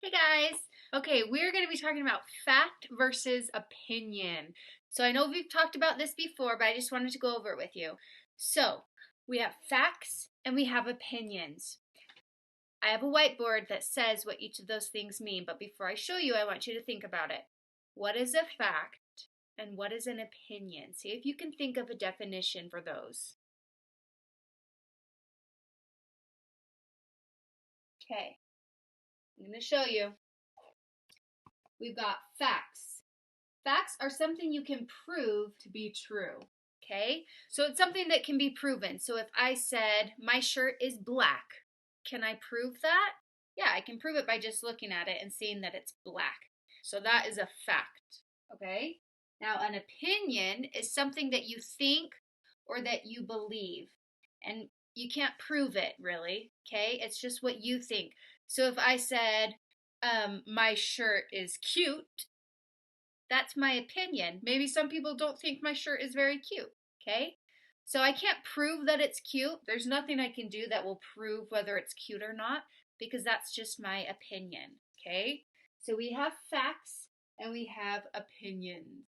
Hey guys! Okay, we're going to be talking about fact versus opinion. So I know we've talked about this before, but I just wanted to go over it with you. So, we have facts and we have opinions. I have a whiteboard that says what each of those things mean, but before I show you, I want you to think about it. What is a fact and what is an opinion? See if you can think of a definition for those. Okay, I'm going to show you. We've got facts. Facts are something you can prove to be true, okay? So it's something that can be proven. So if I said, my shirt is black, can I prove that? Yeah, I can prove it by just looking at it and seeing that it's black. So that is a fact, okay? Now, an opinion is something that you think or that you believe. And you can't prove it, really, okay? It's just what you think. So if I said, my shirt is cute, that's my opinion. Maybe some people don't think my shirt is very cute, okay? So I can't prove that it's cute. There's nothing I can do that will prove whether it's cute or not because that's just my opinion, okay? So we have facts and we have opinions,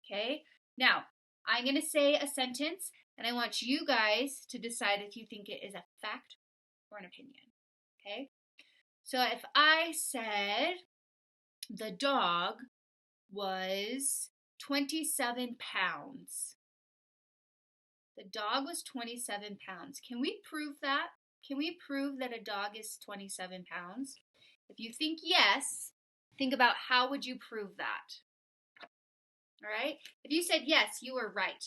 okay? Now, I'm going to say a sentence and I want you guys to decide if you think it is a fact or an opinion, okay? So if I said the dog was 27 pounds. The dog was 27 pounds. Can we prove that? Can we prove that a dog is 27 pounds? If you think yes, think about how would you prove that? All right? If you said yes, you were right.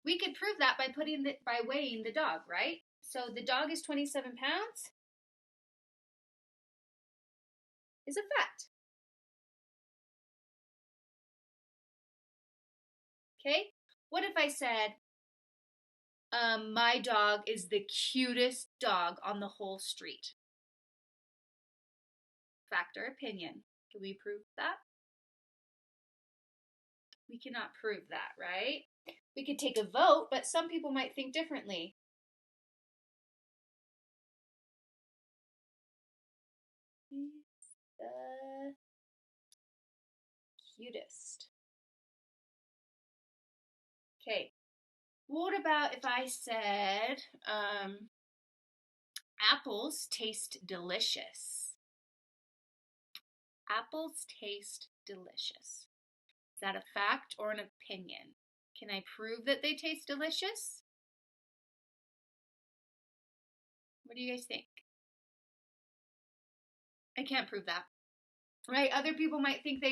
We could prove that by weighing the dog, right? So the dog is 27 pounds is a fact. Okay? What if I said my dog is the cutest dog on the whole street? Fact or opinion? Can we prove that? We cannot prove that, right? We could take a vote, but some people might think differently. He's the cutest. Okay. What about if I said apples taste delicious? Apples taste delicious. Is that a fact or an opinion? Can I prove that they taste delicious? What do you guys think? I can't prove that. Right? Other people might think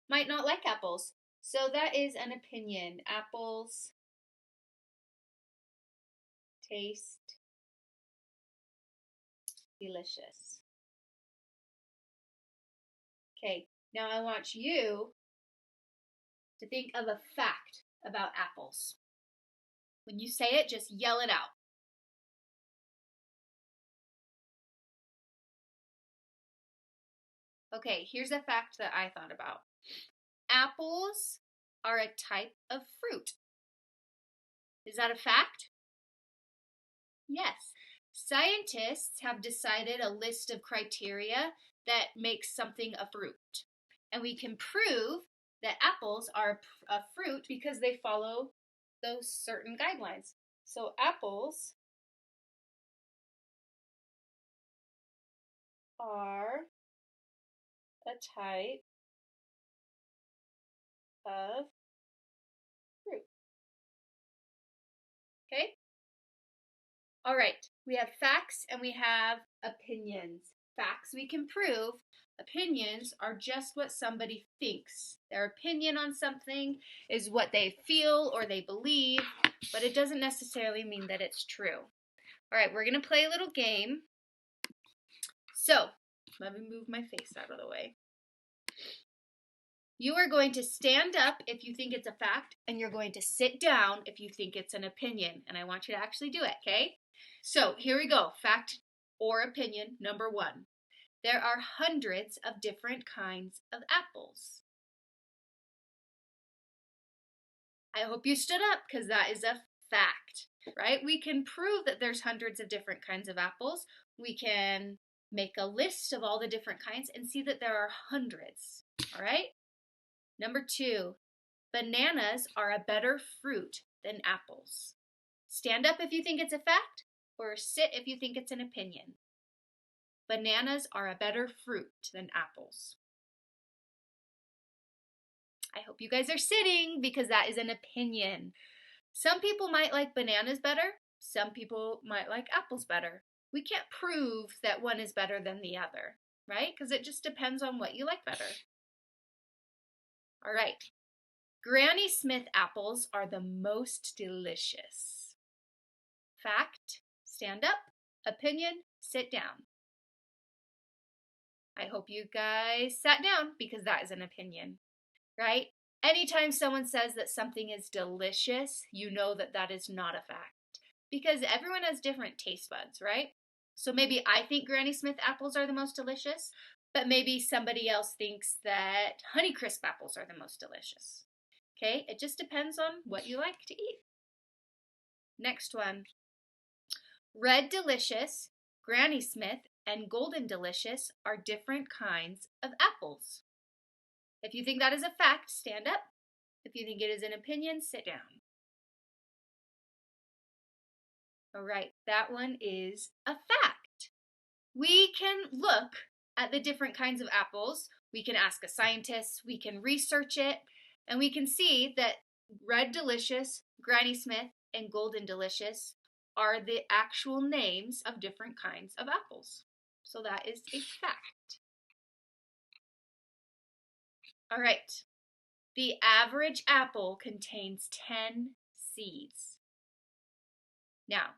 might not like apples. So that is an opinion. Apples taste delicious. Okay, now I want you to think of a fact about apples. When you say it, just yell it out. Okay, here's a fact that I thought about. Apples are a type of fruit. Is that a fact? Yes. Scientists have decided a list of criteria that makes something a fruit. And we can prove that apples are a fruit because they follow those certain guidelines. So apples are a type of fruit. Okay? All right. We have facts and we have opinions. Facts we can prove. Opinions are just what somebody thinks. Their opinion on something is what they feel or they believe, but it doesn't necessarily mean that it's true. All right, we're going to play a little game. So, let me move my face out of the way. You are going to stand up if you think it's a fact, and you're going to sit down if you think it's an opinion. And I want you to actually do it, okay? So, here we go. Fact or opinion number 1. There are hundreds of different kinds of apples. I hope you stood up because that is a fact, right? We can prove that there's hundreds of different kinds of apples. We can Make a list of all the different kinds and see that there are hundreds. All right? Number 2, bananas are a better fruit than apples. Stand up if you think it's a fact, or sit if you think it's an opinion. Bananas are a better fruit than apples. I hope you guys are sitting because that is an opinion. Some people might like bananas better. Some people might like apples better. We can't prove that one is better than the other, right? Because it just depends on what you like better. All right. Granny Smith apples are the most delicious. Fact, stand up. Opinion, sit down. I hope you guys sat down because that is an opinion, right? Anytime someone says that something is delicious, you know that that is not a fact because everyone has different taste buds, right? So maybe I think Granny Smith apples are the most delicious, but maybe somebody else thinks that Honeycrisp apples are the most delicious. Okay, it just depends on what you like to eat. Next one. Red Delicious, Granny Smith, and Golden Delicious are different kinds of apples. If you think that is a fact, stand up. If you think it is an opinion, sit down. All right, that one is a fact. We can look at the different kinds of apples. We can ask a scientist, we can research it, and we can see that Red Delicious, Granny Smith, and Golden Delicious are the actual names of different kinds of apples. So that is a fact. All right. The average apple contains 10 seeds. Now,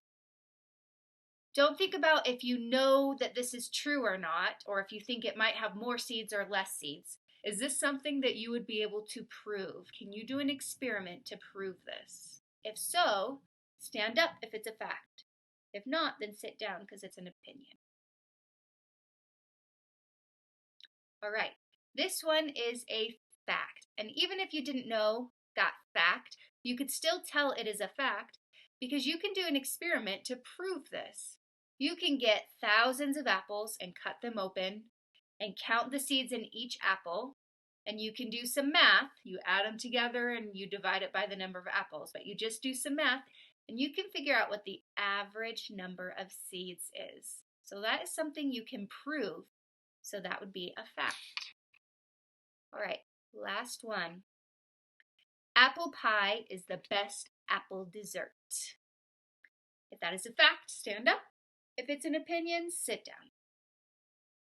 don't think about if you know that this is true or not, or if you think it might have more seeds or less seeds. Is this something that you would be able to prove? Can you do an experiment to prove this? If so, stand up if it's a fact. If not, then sit down because it's an opinion. All right, this one is a fact. And even if you didn't know that fact, you could still tell it is a fact because you can do an experiment to prove this. You can get thousands of apples and cut them open and count the seeds in each apple. And you can do some math. You add them together and you divide it by the number of apples. But you just do some math and you can figure out what the average number of seeds is. So that is something you can prove. So that would be a fact. All right, last one. Apple pie is the best apple dessert. If that is a fact, stand up. If it's an opinion, sit down.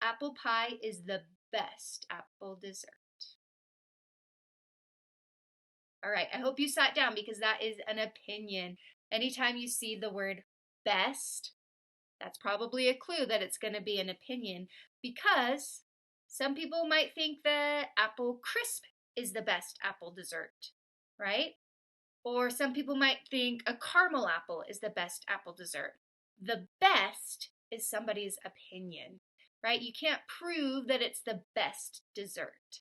Apple pie is the best apple dessert. All right, I hope you sat down because that is an opinion. Anytime you see the word best, that's probably a clue that it's going to be an opinion because some people might think that apple crisp is the best apple dessert, right? Or some people might think a caramel apple is the best apple dessert. The best is somebody's opinion, right? You can't prove that it's the best dessert.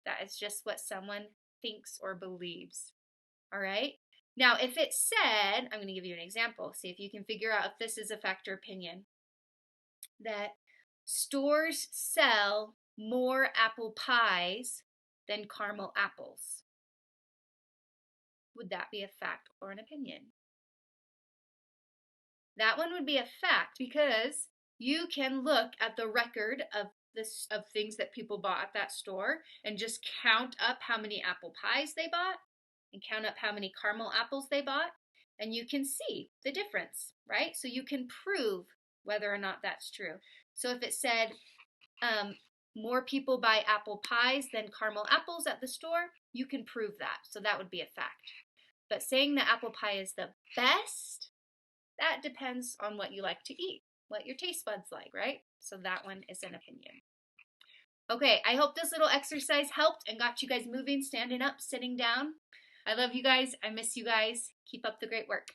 That is just what someone thinks or believes, all right? Now, if it said, I'm going to give you an example, see if you can figure out if this is a fact or opinion, that stores sell more apple pies than caramel apples. Would that be a fact or an opinion? That one would be a fact because you can look at the record of things that people bought at that store and just count up how many apple pies they bought and count up how many caramel apples they bought, and you can see the difference, right? So you can prove whether or not that's true. So if it said more people buy apple pies than caramel apples at the store, you can prove that. So that would be a fact. But saying that apple pie is the best, that depends on what you like to eat, what your taste buds like, right? So that one is an opinion. Okay, I hope this little exercise helped and got you guys moving, standing up, sitting down. I love you guys. I miss you guys. Keep up the great work.